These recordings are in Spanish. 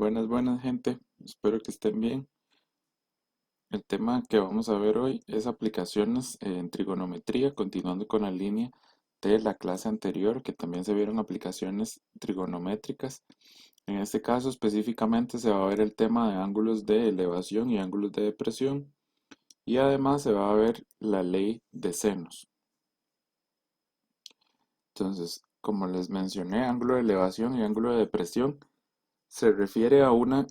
Buenas gente, espero que estén bien. El tema que vamos a ver hoy es aplicaciones en trigonometría, continuando con la línea de la clase anterior, que también se vieron aplicaciones trigonométricas. En este caso específicamente se va a ver el tema de ángulos de elevación y ángulos de depresión, y además se va a ver la ley de senos. Entonces, como les mencioné, ángulo de elevación y ángulo de depresión se refiere a una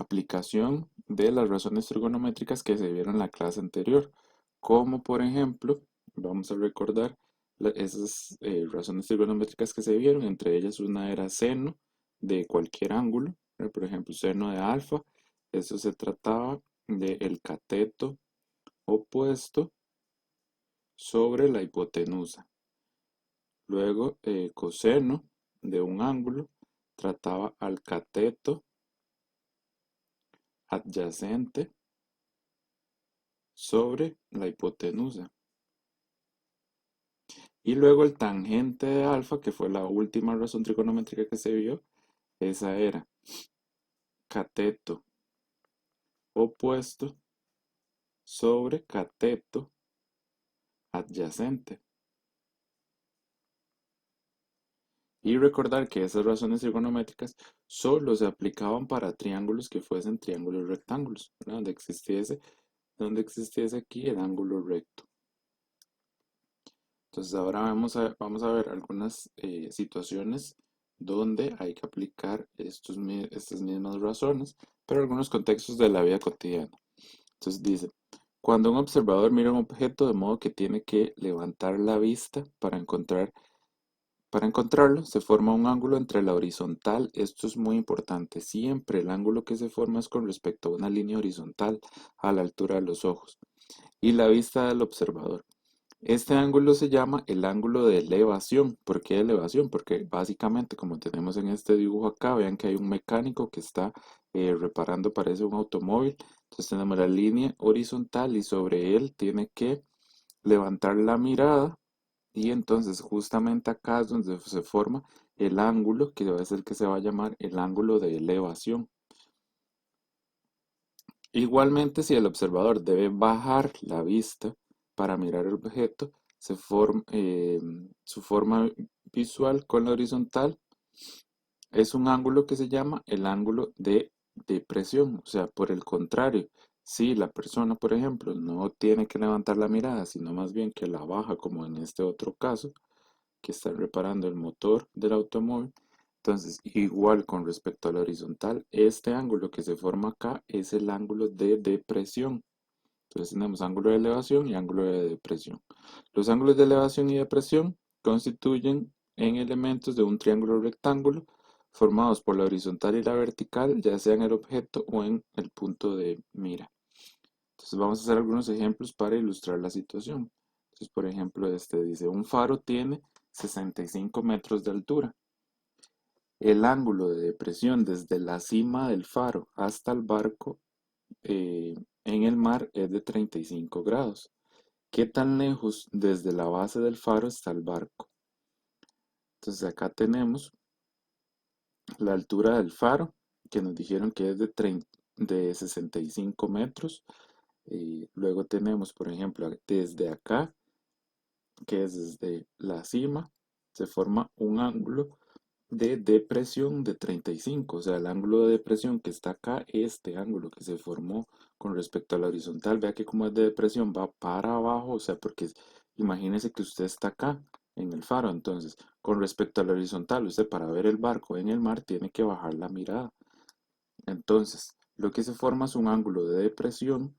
aplicación de las razones trigonométricas que se vieron en la clase anterior, como por ejemplo, vamos a recordar esas razones trigonométricas que se vieron, entre ellas una era seno de cualquier ángulo, por ejemplo, seno de alfa, eso se trataba del cateto opuesto sobre la hipotenusa. Luego, coseno de un ángulo trataba al cateto adyacente sobre la hipotenusa. Y luego el tangente de alfa, que fue la última razón trigonométrica que se vio, esa era cateto opuesto sobre cateto adyacente. Y recordar que esas razones trigonométricas solo se aplicaban para triángulos que fuesen triángulos rectángulos, ¿verdad? Donde existiese aquí el ángulo recto. Entonces ahora vamos a ver algunas situaciones donde hay que aplicar estas mismas razones, pero algunos contextos de la vida cotidiana. Entonces dice, cuando un observador mira un objeto de modo que tiene que levantar la vista para encontrarlo, se forma un ángulo entre la horizontal. Esto es muy importante. Siempre el ángulo que se forma es con respecto a una línea horizontal a la altura de los ojos y la vista del observador. Este ángulo se llama el ángulo de elevación. ¿Por qué elevación? Porque básicamente, como tenemos en este dibujo acá, vean que hay un mecánico que está reparando, parece un automóvil. Entonces tenemos la línea horizontal y sobre él tiene que levantar la mirada, y entonces justamente acá es donde se forma el ángulo que va a ser el que se va a llamar el ángulo de elevación. Igualmente, si el observador debe bajar la vista para mirar el objeto, su forma visual con la horizontal es un ángulo que se llama el ángulo de depresión. O sea, por el contrario, si la persona, por ejemplo, no tiene que levantar la mirada, sino más bien que la baja, como en este otro caso, que está reparando el motor del automóvil. Entonces, igual con respecto a la horizontal, este ángulo que se forma acá es el ángulo de depresión. Entonces tenemos ángulo de elevación y ángulo de depresión. Los ángulos de elevación y depresión constituyen en elementos de un triángulo rectángulo formados por la horizontal y la vertical, ya sea en el objeto o en el punto de mira. Entonces vamos a hacer algunos ejemplos para ilustrar la situación. Entonces, por ejemplo, este dice, un faro tiene 65 metros de altura. El ángulo de depresión desde la cima del faro hasta el barco en el mar es de 35 grados. ¿Qué tan lejos desde la base del faro está el barco? Entonces acá tenemos la altura del faro, que nos dijeron que es de 65 metros. Y luego tenemos, por ejemplo, desde acá, que es desde la cima, se forma un ángulo de depresión de 35. O sea, el ángulo de depresión que está acá, este ángulo que se formó con respecto a la horizontal, vea que como es de depresión va para abajo, o sea, porque imagínese que usted está acá en el faro, entonces con respecto a la horizontal, usted para ver el barco en el mar tiene que bajar la mirada. Entonces, lo que se forma es un ángulo de depresión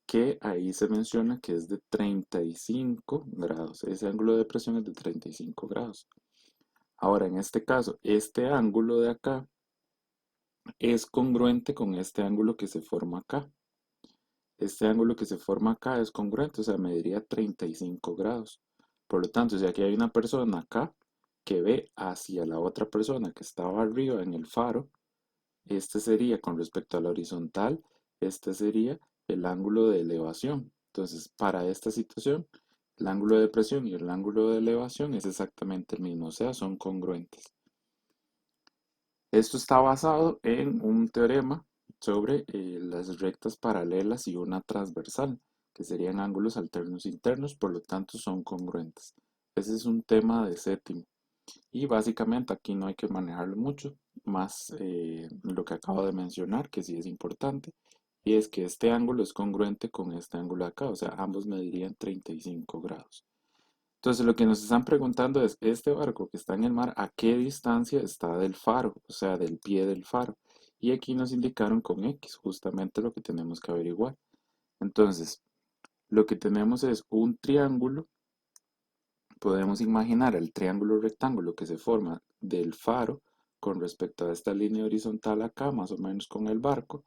que ahí se menciona que es de 35 grados. Ese ángulo de depresión es de 35 grados. Ahora, en este caso, este ángulo de acá es congruente con este ángulo que se forma acá. Este ángulo que se forma acá es congruente, o sea, mediría 35 grados. Por lo tanto, si aquí hay una persona acá que ve hacia la otra persona que estaba arriba en el faro, este sería con respecto a la horizontal, este sería el ángulo de elevación. Entonces, para esta situación, el ángulo de depresión y el ángulo de elevación es exactamente el mismo, o sea, son congruentes. Esto está basado en un teorema sobre las rectas paralelas y una transversal, que serían ángulos alternos internos, por lo tanto son congruentes. Ese es un tema de séptimo. Y básicamente aquí no hay que manejarlo mucho, más lo que acabo de mencionar, que sí es importante, y es que este ángulo es congruente con este ángulo de acá, o sea, ambos medirían 35 grados. Entonces lo que nos están preguntando es, este barco que está en el mar, ¿a qué distancia está del faro? O sea, del pie del faro. Y aquí nos indicaron con X, justamente lo que tenemos que averiguar. Entonces, lo que tenemos es un triángulo. Podemos imaginar el triángulo rectángulo que se forma del faro con respecto a esta línea horizontal acá, más o menos con el barco.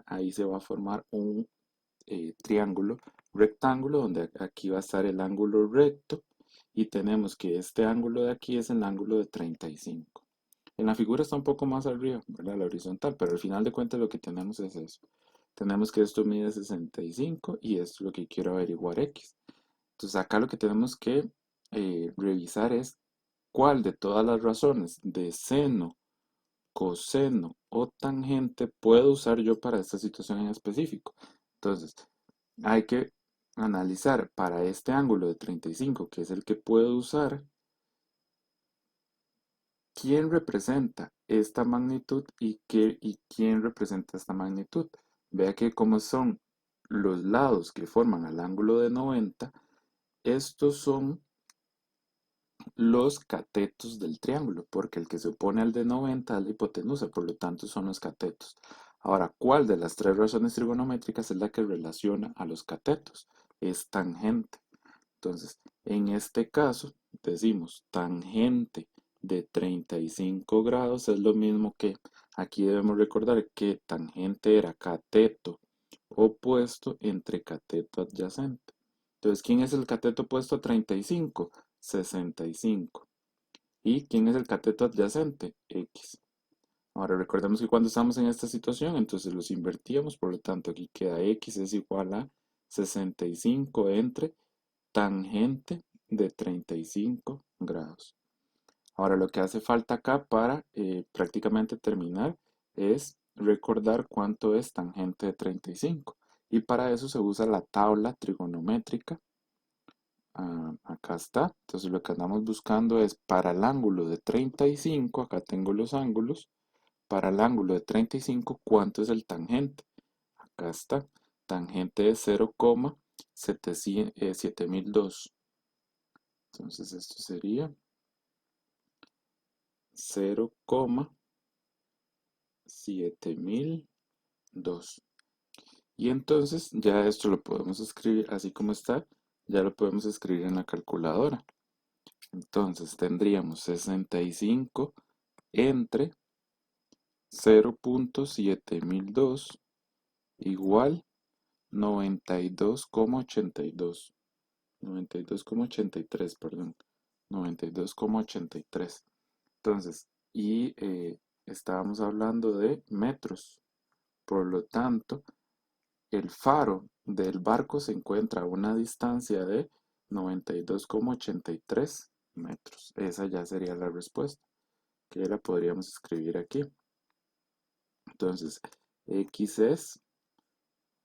Ahí se va a formar un triángulo rectángulo donde aquí va a estar el ángulo recto y tenemos que este ángulo de aquí es el ángulo de 35. En la figura está un poco más arriba, ¿verdad? La horizontal, pero al final de cuentas lo que tenemos es eso. Tenemos que esto mide 65 y esto es lo que quiero averiguar X. Entonces acá lo que tenemos que revisar es cuál de todas las razones de seno, coseno o tangente puedo usar yo para esta situación en específico. Entonces, hay que analizar para este ángulo de 35, que es el que puedo usar, quién representa esta magnitud y quién representa esta magnitud. Vea que como son los lados que forman el ángulo de 90, estos son los catetos del triángulo, porque el que se opone al de 90 es la hipotenusa, por lo tanto son los catetos. Ahora, ¿cuál de las tres razones trigonométricas es la que relaciona a los catetos? Es tangente. Entonces, en este caso, decimos tangente de 35 grados es lo mismo que, aquí debemos recordar que tangente era cateto opuesto entre cateto adyacente. Entonces, ¿quién es el cateto opuesto a 35? 65. ¿Y quién es el cateto adyacente? X. Ahora recordemos que cuando estamos en esta situación, entonces los invertíamos, por lo tanto aquí queda X es igual a 65 entre tangente de 35 grados. Ahora lo que hace falta acá para prácticamente terminar es recordar cuánto es tangente de 35. Y para eso se usa la tabla trigonométrica. Acá está. Entonces lo que andamos buscando es para el ángulo de 35, acá tengo los ángulos, para el ángulo de 35, ¿cuánto es el tangente? Acá está. Tangente de 0,7002. Entonces esto sería 0,7002. Y entonces ya esto lo podemos escribir así como está, ya lo podemos escribir en la calculadora. Entonces tendríamos 65 entre 0,7002 igual 92,82. 92,83, perdón. 92,83. Entonces, estábamos hablando de metros. Por lo tanto, el faro del barco se encuentra a una distancia de 92,83 metros. Esa ya sería la respuesta, que la podríamos escribir aquí. Entonces, X es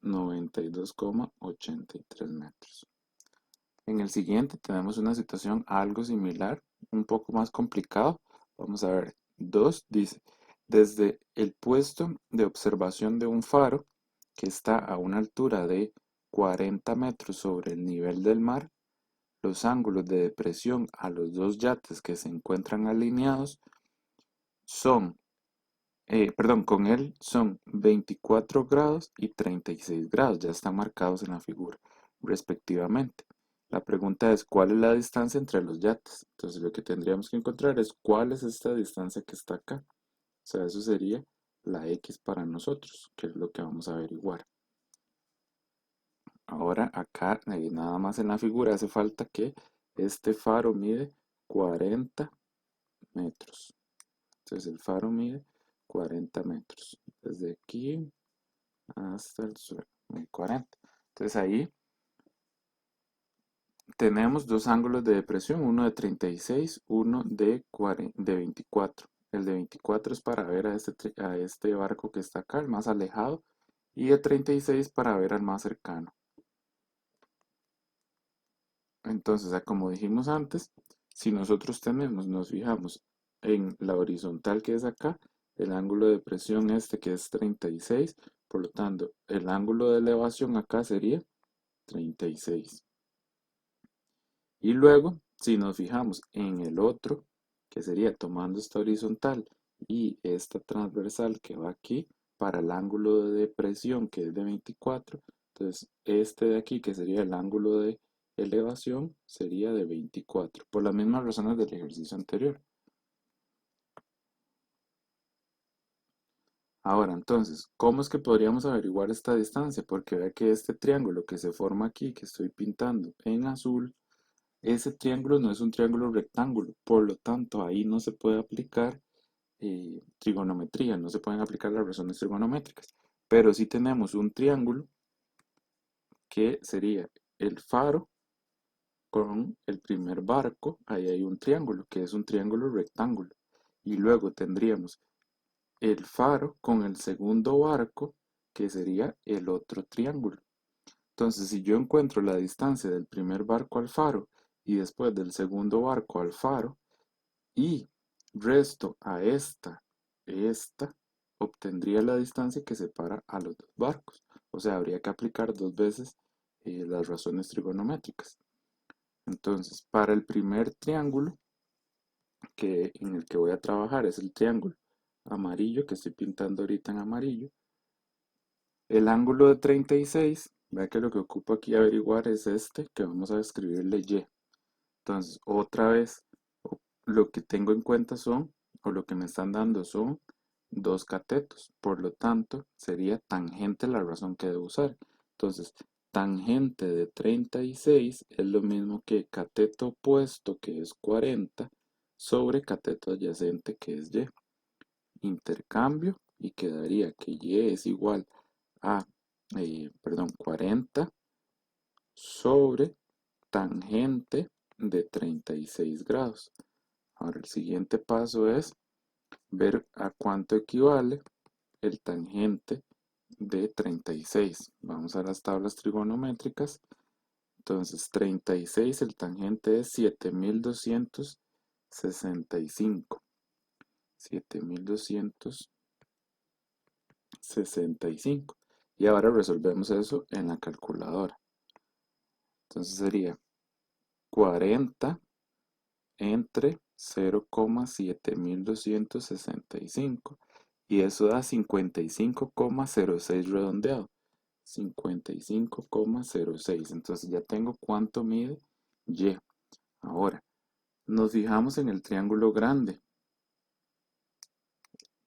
92,83 metros. En el siguiente tenemos una situación algo similar, un poco más complicado. Vamos a ver, 2 dice, desde el puesto de observación de un faro que está a una altura de 40 metros sobre el nivel del mar, los ángulos de depresión a los dos yates que se encuentran alineados son, con él son 24 grados y 36 grados, ya están marcados en la figura, respectivamente. La pregunta es, ¿cuál es la distancia entre los yates? Entonces lo que tendríamos que encontrar es cuál es esta distancia que está acá. O sea, eso sería la X para nosotros, que es lo que vamos a averiguar. Ahora acá, nada más en la figura, hace falta que este faro mide 40 metros. Entonces el faro mide 40 metros. Desde aquí hasta el suelo. 40. Entonces ahí tenemos dos ángulos de depresión, uno de 36, uno de 24. El de 24 es para ver a este barco que está acá, el más alejado, y de 36 para ver al más cercano. Entonces, como dijimos antes, si nosotros nos fijamos en la horizontal que es acá, el ángulo de presión este que es 36, por lo tanto, el ángulo de elevación acá sería 36. Y luego, si nos fijamos en el otro, que sería tomando esta horizontal y esta transversal que va aquí, para el ángulo de presión que es de 24, entonces este de aquí, que sería el ángulo de elevación, sería de 24, por las mismas razones del ejercicio anterior. Ahora, entonces, ¿cómo es que podríamos averiguar esta distancia? Porque vea que este triángulo que se forma aquí, que estoy pintando en azul, ese triángulo no es un triángulo rectángulo, por lo tanto ahí no se puede aplicar trigonometría, no se pueden aplicar las razones trigonométricas. Pero sí tenemos un triángulo que sería el faro con el primer barco, ahí hay un triángulo que es un triángulo rectángulo. Y luego tendríamos el faro con el segundo barco que sería el otro triángulo. Entonces, si yo encuentro la distancia del primer barco al faro y después del segundo barco al faro y resto a esta, obtendría la distancia que separa a los dos barcos. O sea, habría que aplicar dos veces las razones trigonométricas. Entonces, para el primer triángulo en el que voy a trabajar es el triángulo amarillo que estoy pintando ahorita en amarillo. El ángulo de 36, vea que lo que ocupo aquí averiguar es este, que vamos a escribirle Y. Entonces, otra vez, lo que tengo en cuenta o lo que me están dando son dos catetos. Por lo tanto, sería tangente la razón que debo usar. Entonces, tangente de 36 es lo mismo que cateto opuesto, que es 40, sobre cateto adyacente, que es Y. Intercambio y quedaría que Y es igual a, 40 sobre tangente de 36 grados. Ahora el siguiente paso es ver a cuánto equivale el tangente de 36. Vamos a las tablas trigonométricas. Entonces 36, el tangente es 7265. 7265. Y ahora resolvemos eso en la calculadora. Entonces sería 40 entre 0,7265 y eso da 55,06 redondeado. 55,06. Entonces ya tengo cuánto mide Y. Ahora, nos fijamos en el triángulo grande,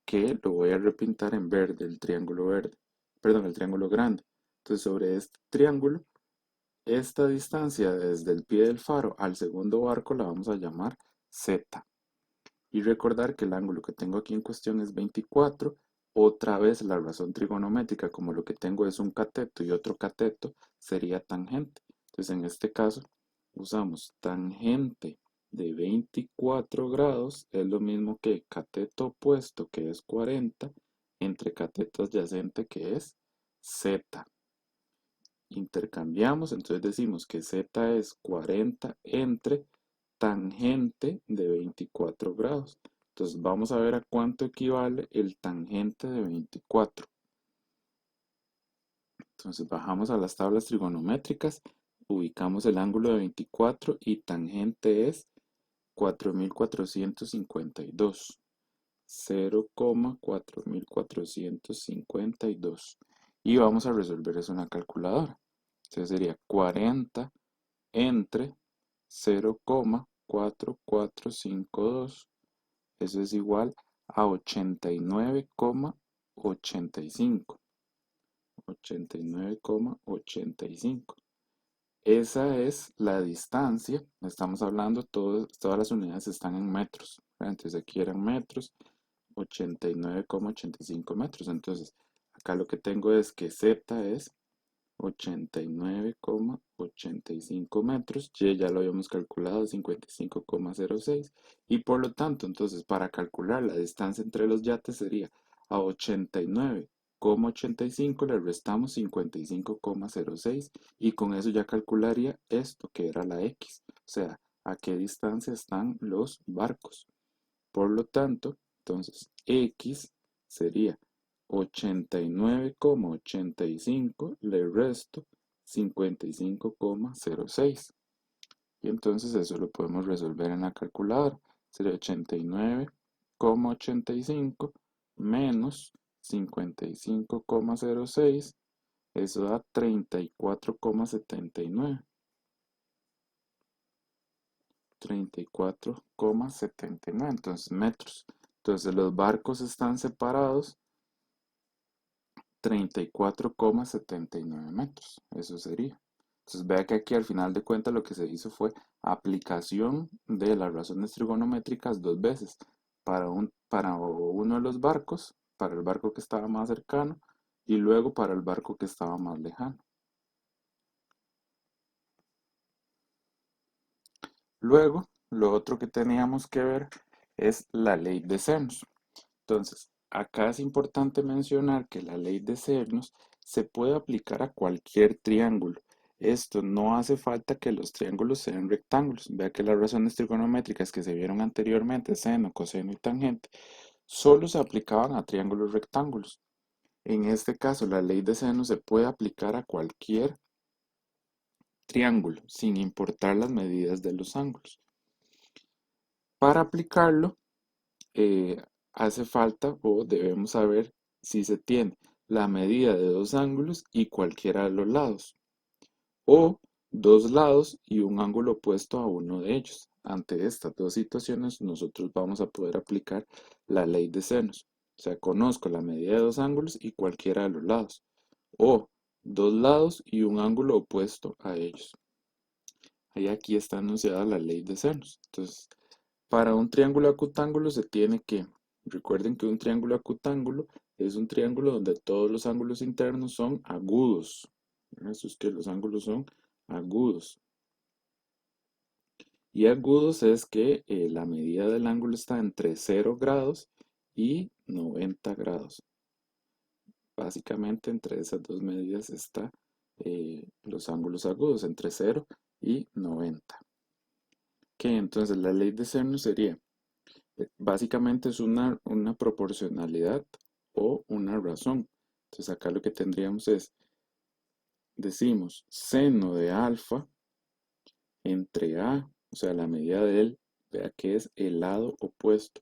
que lo voy a repintar en verde, el triángulo verde. Perdón, el triángulo grande. Entonces sobre este triángulo, esta distancia desde el pie del faro al segundo barco la vamos a llamar Z. Y recordar que el ángulo que tengo aquí en cuestión es 24. Otra vez la razón trigonométrica, como lo que tengo es un cateto y otro cateto, sería tangente. Entonces en este caso usamos tangente de 24 grados, es lo mismo que cateto opuesto, que es 40, entre cateto adyacente, que es Z. Intercambiamos, entonces decimos que Z es 40 entre tangente de 24 grados. Entonces vamos a ver a cuánto equivale el tangente de 24. Entonces bajamos a las tablas trigonométricas, ubicamos el ángulo de 24 y tangente es 4452. 0,4452. Y vamos a resolver eso en la calculadora. Entonces sería 40 entre 0,4452. Eso es igual a 89,85. 89,85. Esa es la distancia. Estamos hablando, todas las unidades están en metros. Entonces aquí eran metros, 89,85 metros. Entonces acá lo que tengo es que Z es 89,85 metros. Y ya lo habíamos calculado, 55,06. Y por lo tanto, entonces, para calcular la distancia entre los yates sería a 89,85 le restamos 55,06 y con eso ya calcularía esto que era la X. O sea, a qué distancia están los barcos. Por lo tanto, entonces X sería 89,85, le resto 55,06. Y entonces eso lo podemos resolver en la calculadora. Sería 89,85 menos 55,06. Eso da 34,79. 34,79, entonces metros. Entonces los barcos están separados 34,79 metros. Eso sería. Entonces vea que aquí al final de cuentas lo que se hizo fue aplicación de las razones trigonométricas dos veces. Para uno de los barcos, para el barco que estaba más cercano y luego para el barco que estaba más lejano. Luego, lo otro que teníamos que ver es la ley de senos. Entonces, acá es importante mencionar que la ley de senos se puede aplicar a cualquier triángulo. Esto no hace falta que los triángulos sean rectángulos. Vea que las razones trigonométricas que se vieron anteriormente, seno, coseno y tangente, solo se aplicaban a triángulos rectángulos. En este caso, la ley de senos se puede aplicar a cualquier triángulo, sin importar las medidas de los ángulos. Para aplicarlo, hace falta o debemos saber si se tiene la medida de dos ángulos y cualquiera de los lados, o dos lados y un ángulo opuesto a uno de ellos. Ante estas dos situaciones, nosotros vamos a poder aplicar la ley de senos. O sea, conozco la medida de dos ángulos y cualquiera de los lados, o dos lados y un ángulo opuesto a ellos. Ahí aquí está anunciada la ley de senos. Entonces, para un triángulo acutángulo se tiene que, recuerden que un triángulo acutángulo es un triángulo donde todos los ángulos internos son agudos. Eso es que los ángulos son agudos. Y agudos es que la medida del ángulo está entre 0 grados y 90 grados. Básicamente entre esas dos medidas está los ángulos agudos, entre 0 y 90. Que entonces la ley de seno sería básicamente es una proporcionalidad o una razón. Entonces acá lo que tendríamos es, decimos, seno de alfa entre A, o sea, la medida de él, vea que es el lado opuesto,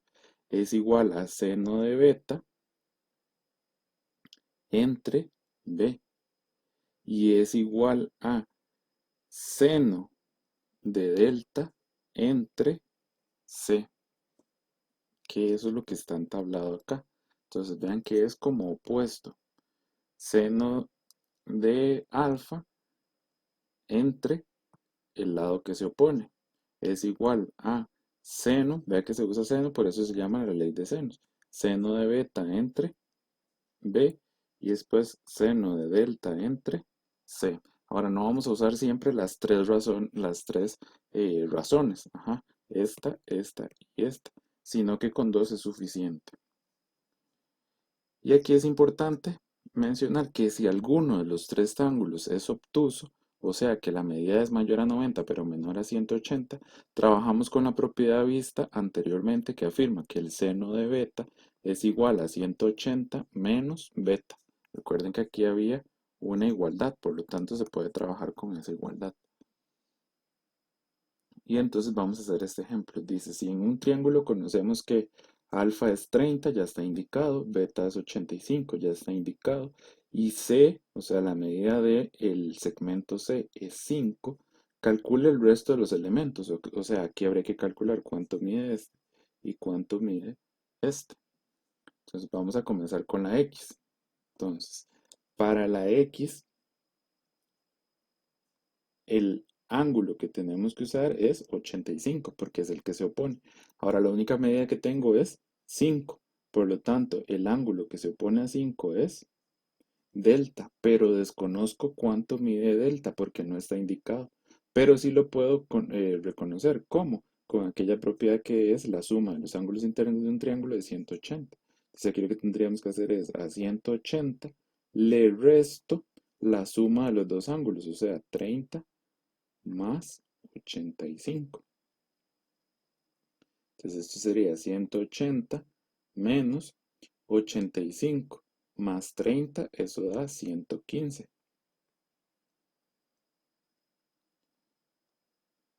es igual a seno de beta entre B. Y es igual a seno de delta entre C, que eso es lo que está entablado acá. Entonces vean que es como opuesto. Seno de alfa entre el lado que se opone. Es igual a seno, vea que se usa seno, por eso se llama la ley de senos. Seno de beta entre B y después seno de delta entre C. Ahora no vamos a usar siempre las tres razones, esta y esta, sino que con dos es suficiente. Y aquí es importante mencionar que si alguno de los tres ángulos es obtuso, o sea que la medida es mayor a 90 pero menor a 180, trabajamos con la propiedad vista anteriormente que afirma que el seno de beta es igual a 180 menos beta. Recuerden que aquí había una igualdad, por lo tanto se puede trabajar con esa igualdad. Y entonces vamos a hacer este ejemplo. Dice, si en un triángulo conocemos que alfa es 30, ya está indicado, beta es 85, ya está indicado, y C, o sea, la medida del segmento C es 5, calcule el resto de los elementos. O sea, aquí habría que calcular cuánto mide este y cuánto mide este. Entonces vamos a comenzar con la X. Entonces, para la X, el ángulo que tenemos que usar es 85 porque es el que se opone. Ahora la única medida que tengo es 5. Por lo tanto, el ángulo que se opone a 5 es delta, pero desconozco cuánto mide delta porque no está indicado. Pero sí lo puedo reconocer. ¿Cómo? Con aquella propiedad que es la suma de los ángulos internos de un triángulo de 180. Entonces aquí lo que tendríamos que hacer es a 180 le resto la suma de los dos ángulos, o sea, 30 más 85. Entonces esto sería 180 menos 85 más 30, eso da 115.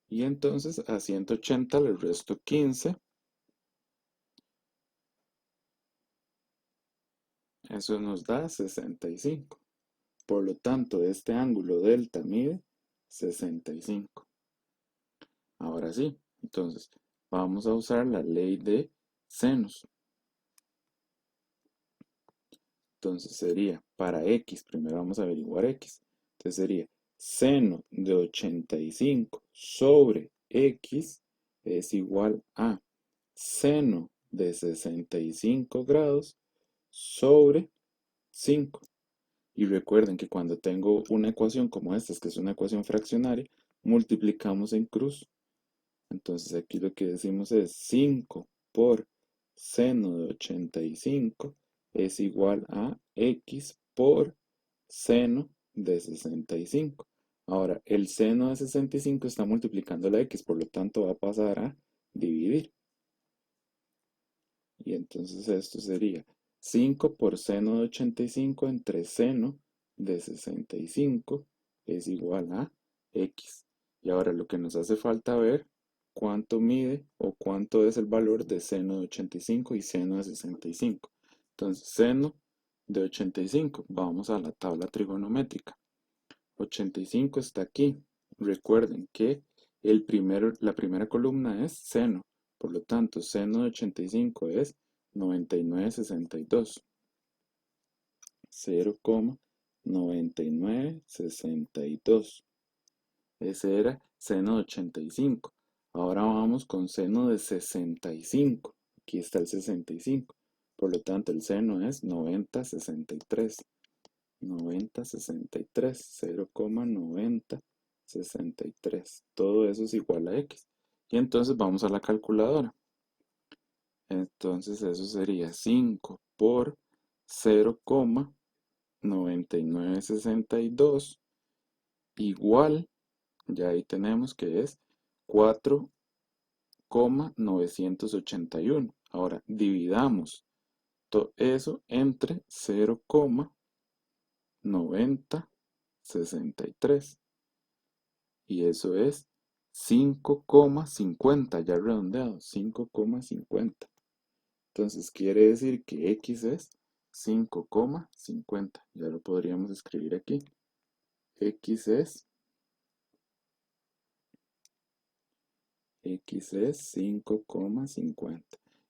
Y entonces a 180 le resto 15. Eso nos da 65. Por lo tanto, este ángulo delta mide 65. Ahora sí, entonces vamos a usar la ley de senos. Entonces sería para x, primero vamos a averiguar x. Entonces sería seno de 85 sobre x es igual a seno de 65 grados sobre 5. Y recuerden que cuando tengo una ecuación como esta, que es una ecuación fraccionaria, multiplicamos en cruz. Entonces aquí lo que decimos es 5 por seno de 85 es igual a x por seno de 65. Ahora, el seno de 65 está multiplicando la x, por lo tanto va a pasar a dividir. Y entonces esto sería 5 por seno de 85 entre seno de 65 es igual a x. Y ahora lo que nos hace falta ver cuánto mide o cuánto es el valor de seno de 85 y seno de 65. Entonces, seno de 85, vamos a la tabla trigonométrica. 85 está aquí. Recuerden que la primera columna es seno. Por lo tanto, seno de 85 es 99,62. 0,9962. Ese era seno de 85. Ahora vamos con seno de 65. Aquí está el 65. Por lo tanto, el seno es 90,63. 90,63. 0,9063. Todo eso es igual a x. Y entonces vamos a la calculadora. Entonces eso sería 5 por 0,9962 igual, ya ahí tenemos que es 4,981. Ahora dividamos todo eso entre 0,9063 y eso es 5,50, ya redondeado, 5,50. Entonces quiere decir que x es 5,50. Ya lo podríamos escribir aquí. X es 5,50.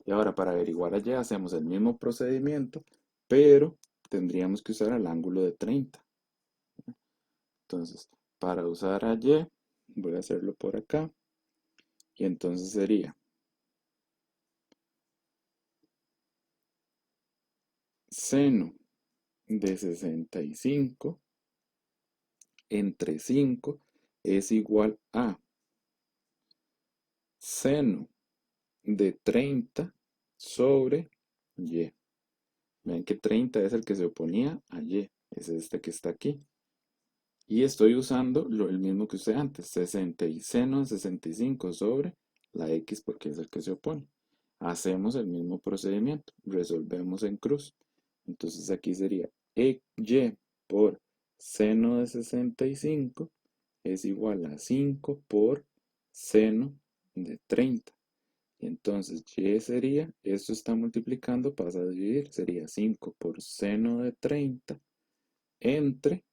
Y ahora para averiguar a y hacemos el mismo procedimiento, pero tendríamos que usar el ángulo de 30. Entonces, para usar a y, voy a hacerlo por acá. Y entonces sería seno de 65 entre 5 es igual a seno de 30 sobre y. Ven que 30 es el que se oponía a y, es este que está aquí. Y estoy usando el mismo que usé antes, 60 y seno de 65 sobre la x porque es el que se opone. Hacemos el mismo procedimiento, resolvemos en cruz. Entonces aquí sería y por seno de 65 es igual a 5 por seno de 30. Entonces y sería, esto está multiplicando, pasa a dividir, sería 5 por seno de 30 entre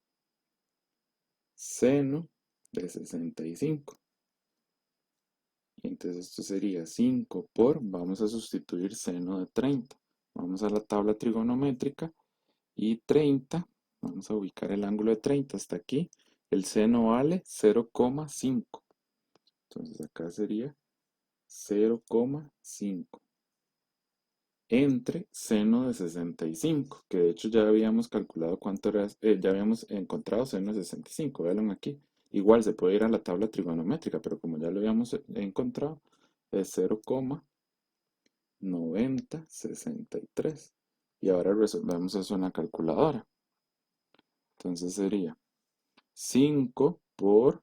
seno de 65. Y entonces esto sería 5 por, vamos a sustituir seno de 30. Vamos a la tabla trigonométrica y 30, vamos a ubicar el ángulo de 30 hasta aquí. El seno vale 0,5. Entonces acá sería 0,5. entre seno de 65, que de hecho ya habíamos calculado cuánto era, ya habíamos encontrado seno de 65, véanlo aquí. Igual se puede ir a la tabla trigonométrica, pero como ya lo habíamos encontrado, es 0,9063. Y ahora resolvemos eso en la calculadora. Entonces sería 5 por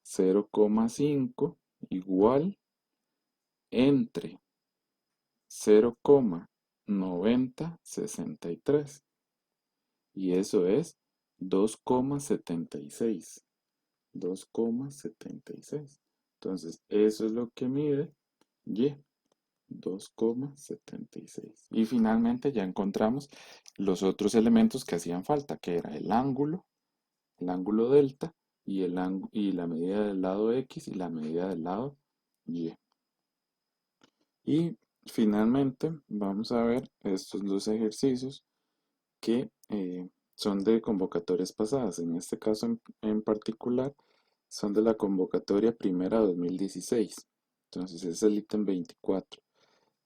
0,5 igual entre 0,9063 y eso es 2,76. 2,76. Entonces, eso es lo que mide Y, 2,76. Y finalmente ya encontramos los otros elementos que hacían falta, que era el ángulo delta y la medida del lado X y la medida del lado Y. Y finalmente vamos a ver estos dos ejercicios que son de convocatorias pasadas. En este caso en particular son de la convocatoria primera 2016. Entonces es el ítem 24.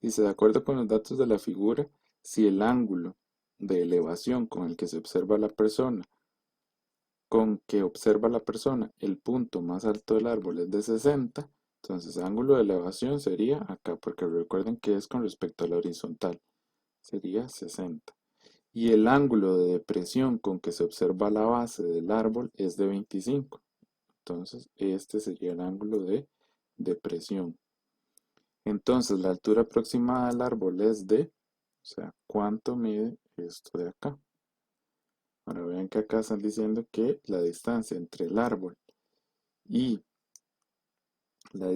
Dice, de acuerdo con los datos de la figura, si el ángulo de elevación con el que se observa la persona, el punto más alto del árbol es de 60, entonces ángulo de elevación sería acá, porque recuerden que es con respecto a la horizontal, sería 60. Y el ángulo de depresión con que se observa la base del árbol es de 25. Entonces, este sería el ángulo de depresión. Entonces, la altura aproximada del árbol es de, o sea, ¿cuánto mide esto de acá? Ahora vean que acá están diciendo que la distancia entre el árbol y la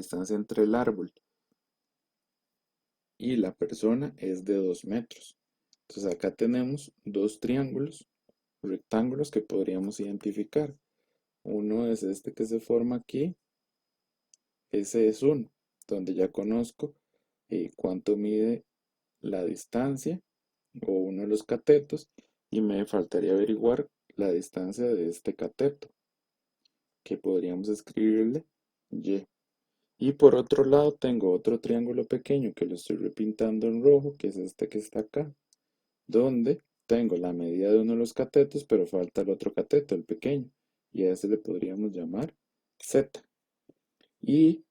persona es de 2 metros. Entonces, acá tenemos dos triángulos, rectángulos que podríamos identificar. Uno es este que se forma aquí. Ese es uno, donde ya conozco cuánto mide la distancia o uno de los catetos y me faltaría averiguar la distancia de este cateto, que podríamos escribirle Y. Y por otro lado tengo otro triángulo pequeño que lo estoy repintando en rojo, que es este que está acá, donde tengo la medida de uno de los catetos, pero falta el otro cateto, el pequeño, y a ese le podríamos llamar Z. Y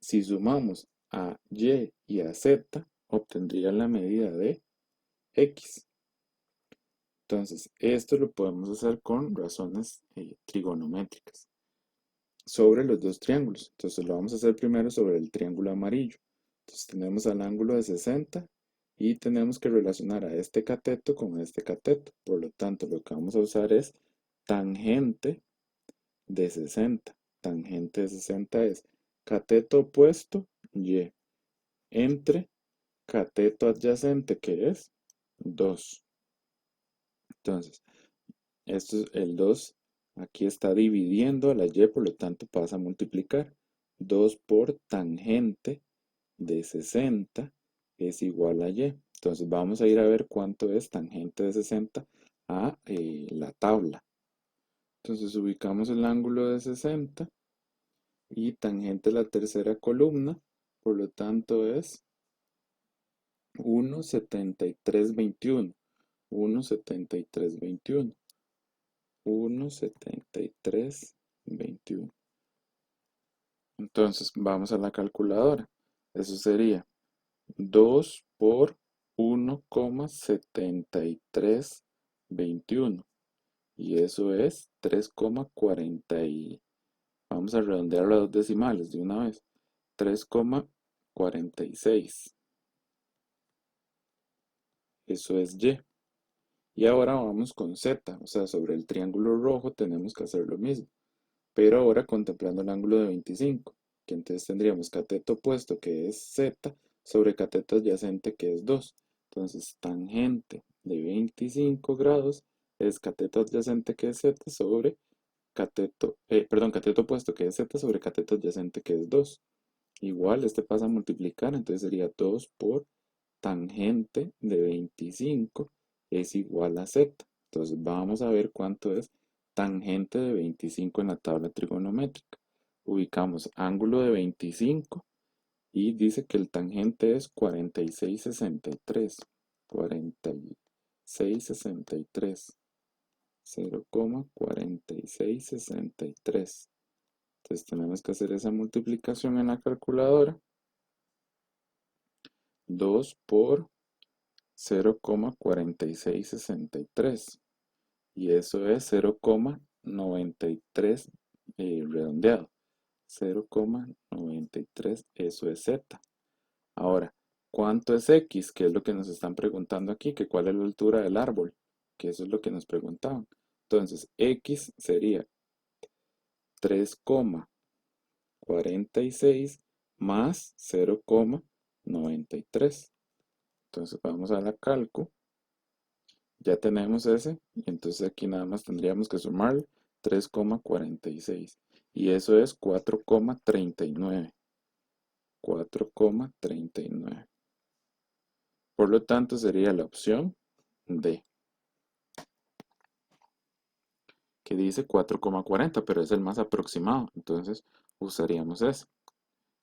si sumamos a Y y a Z, obtendría la medida de X. Entonces, esto lo podemos hacer con razones trigonométricas sobre los dos triángulos. Entonces, lo vamos a hacer primero sobre el triángulo amarillo. Entonces, tenemos al ángulo de 60 y tenemos que relacionar a este cateto con este cateto. Por lo tanto, lo que vamos a usar es tangente de 60. Tangente de 60 es cateto opuesto Y entre cateto adyacente, que es 2. Entonces, esto es el 2. Aquí está dividiendo a la Y, por lo tanto pasa a multiplicar. 2 por tangente de 60 es igual a Y. Entonces vamos a ir a ver cuánto es tangente de 60 a la tabla. Entonces ubicamos el ángulo de 60 y tangente a la tercera columna, por lo tanto es 1,7321. 1,7321. 1,7321. Entonces vamos a la calculadora. Eso sería 2 por 1,7321. Y eso es 3,40. Vamos a redondear las dos decimales de una vez. 3,46. Eso es Y. Y ahora vamos con Z. O sea, sobre el triángulo rojo tenemos que hacer lo mismo. Pero ahora contemplando el ángulo de 25, que entonces tendríamos cateto opuesto que es Z sobre cateto adyacente que es 2. Entonces tangente de 25 grados es cateto adyacente que es Z sobre cateto opuesto que es Z sobre cateto adyacente que es 2. Igual este pasa a multiplicar, entonces sería 2 por tangente de 25 es igual a Z. Entonces vamos a ver cuánto es tangente de 25 en la tabla trigonométrica. Ubicamos ángulo de 25 y dice que el tangente es 4663. 4663. 0,4663. Entonces tenemos que hacer esa multiplicación en la calculadora. 2 por 0,4663. Y eso es 0,93 redondeado. 0,93, eso es z. Ahora, ¿cuánto es x? Que es lo que nos están preguntando aquí, que cuál es la altura del árbol, que eso es lo que nos preguntaban. Entonces, x sería 3,46 más 0,93. Entonces vamos a la calco. Ya tenemos ese. Y entonces aquí nada más tendríamos que sumarle 3,46. Y eso es 4,39. 4,39. Por lo tanto sería la opción D, que dice 4,40, pero es el más aproximado. Entonces usaríamos ese.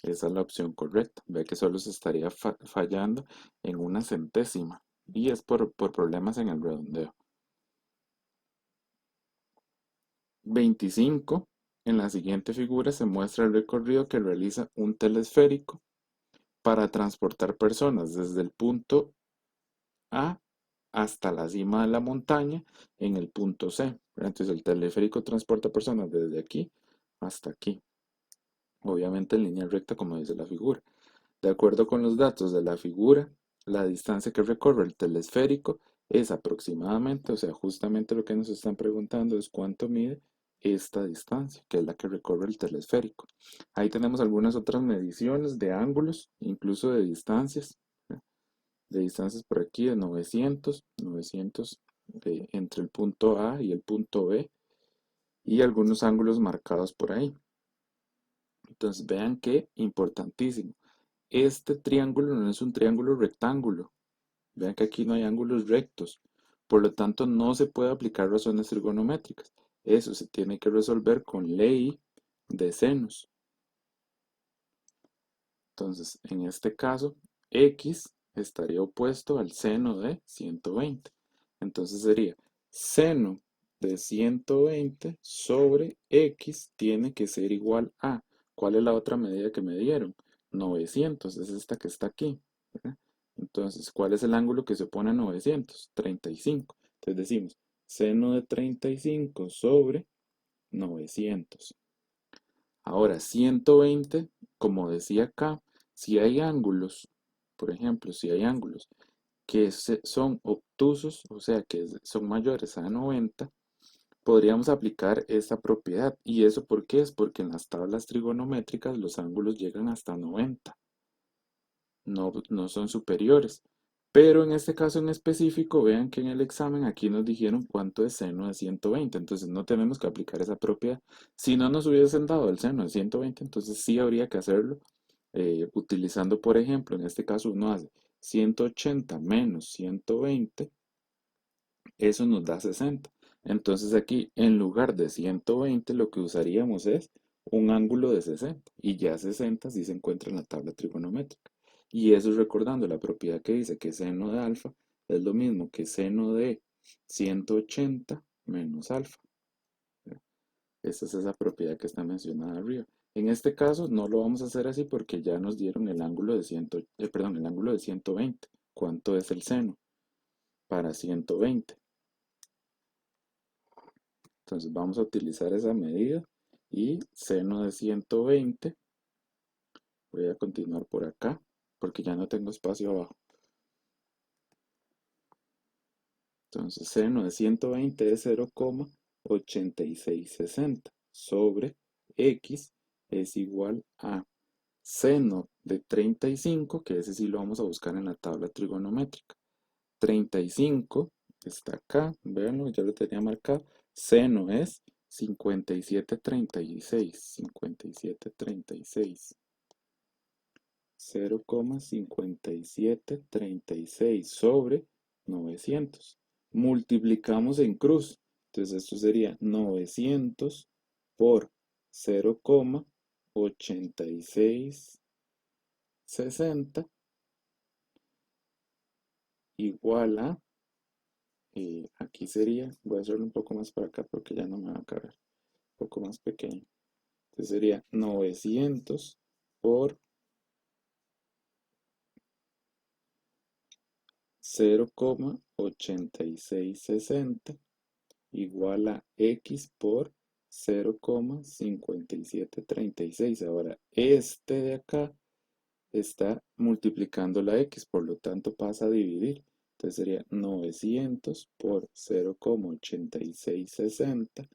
Esa es la opción correcta. Ve que solo se estaría fallando en una centésima. Y es por problemas en el redondeo. 25. En la siguiente figura se muestra el recorrido que realiza un telesférico para transportar personas desde el punto A hasta la cima de la montaña en el punto C. Entonces el teleférico transporta personas desde aquí hasta aquí. Obviamente en línea recta como dice la figura. De acuerdo con los datos de la figura, la distancia que recorre el telesférico es aproximadamente, o sea, justamente lo que nos están preguntando es cuánto mide esta distancia, que es la que recorre el telesférico. Ahí tenemos algunas otras mediciones de ángulos, incluso de distancias. De distancias por aquí de 900 entre el punto A y el punto B, y algunos ángulos marcados por ahí. Entonces vean que importantísimo. Este triángulo no es un triángulo rectángulo. Vean que aquí no hay ángulos rectos. Por lo tanto, no se puede aplicar razones trigonométricas. Eso se tiene que resolver con ley de senos. Entonces, en este caso, x estaría opuesto al seno de 120. Entonces sería seno de 120 sobre x tiene que ser igual a, ¿cuál es la otra medida que me dieron? 900, es esta que está aquí, ¿verdad? Entonces, ¿cuál es el ángulo que se opone a 900? 35. Entonces decimos seno de 35 sobre 900. Ahora, 120, como decía acá, si hay ángulos, por ejemplo, si hay ángulos que son obtusos, o sea, que son mayores a 90, podríamos aplicar esta propiedad. ¿Y eso por qué? Es porque en las tablas trigonométricas los ángulos llegan hasta 90, no son superiores. Pero en este caso en específico, vean que en el examen aquí nos dijeron cuánto es seno de 120, entonces no tenemos que aplicar esa propiedad. Si no nos hubiesen dado el seno de 120, entonces sí habría que hacerlo utilizando, por ejemplo, en este caso uno hace 180 menos 120, eso nos da 60. Entonces aquí en lugar de 120 lo que usaríamos es un ángulo de 60 y ya 60 sí se encuentra en la tabla trigonométrica. Y eso es recordando la propiedad que dice que seno de alfa es lo mismo que seno de 180 menos alfa. Esta es esa propiedad que está mencionada arriba. En este caso no lo vamos a hacer así porque ya nos dieron el ángulo de el ángulo de 120. ¿Cuánto es el seno para 120? Entonces vamos a utilizar esa medida y seno de 120. Voy a continuar por acá porque ya no tengo espacio abajo. Entonces seno de 120 es 0,8660 sobre x es igual a seno de 35, que ese sí lo vamos a buscar en la tabla trigonométrica. 35 está acá, véanlo, ya lo tenía marcado. Seno es 5736, 5736. 0,5736 sobre 900. Multiplicamos en cruz. Entonces esto sería 900 por 0,86 60 igual a, aquí sería, voy a hacerlo un poco más para acá porque ya no me va a caber, un poco más pequeño. Entonces sería 900 por 0,8660 igual a x por 0,5736. Ahora, este de acá está multiplicando la x, por lo tanto pasa a dividir. Entonces sería 900 por 0,8660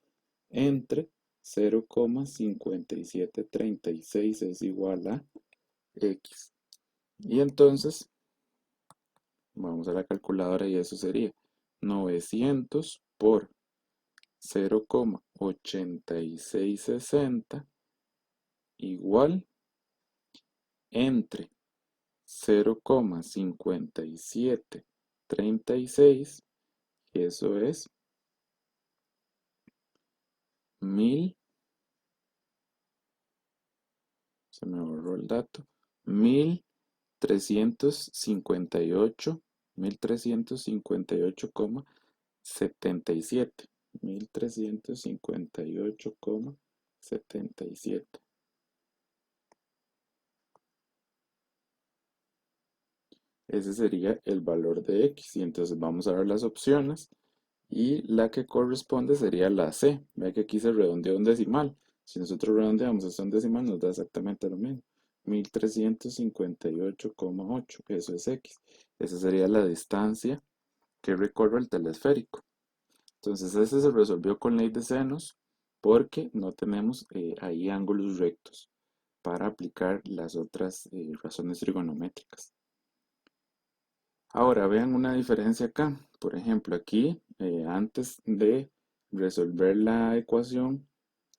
entre 0,5736 es igual a x. Y entonces vamos a la calculadora y eso sería 900 por 0,8660 igual entre 0,5736, y eso es 1000, se me borró el dato, 1358, 1358,77, 1358,77. Ese sería el valor de x. Y entonces vamos a ver las opciones. Y la que corresponde sería la C. Ve que aquí se redondea un decimal. Si nosotros redondeamos hasta un decimal nos da exactamente lo mismo. 1358,8. Eso es x. Esa sería la distancia que recorre el telesférico. Entonces ese se resolvió con ley de senos porque no tenemos ahí ángulos rectos para aplicar las otras razones trigonométricas. Ahora vean una diferencia acá. Por ejemplo, aquí antes de resolver la ecuación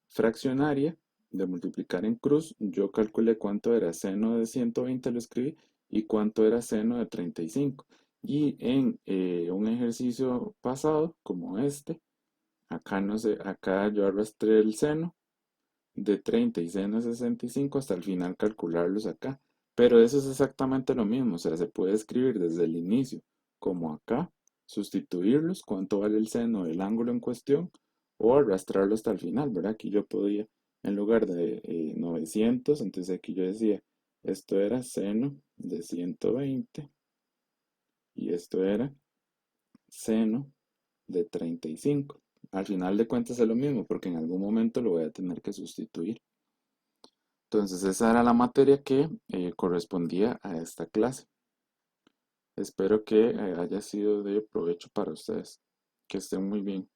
fraccionaria de multiplicar en cruz, yo calculé cuánto era seno de 120, lo escribí, y cuánto era seno de 35. Y en un ejercicio pasado, como este, acá, no sé, acá yo arrastré el seno de 30 y seno de 65 hasta el final calcularlos acá. Pero eso es exactamente lo mismo, o sea, se puede escribir desde el inicio como acá, sustituirlos, cuánto vale el seno del ángulo en cuestión, o arrastrarlo hasta el final, ¿verdad? Aquí yo podía, en lugar de 900, entonces aquí yo decía, esto era seno de 120 y esto era seno de 35. Al final de cuentas es lo mismo, porque en algún momento lo voy a tener que sustituir. Entonces esa era la materia que correspondía a esta clase. Espero que haya sido de provecho para ustedes. Que estén muy bien.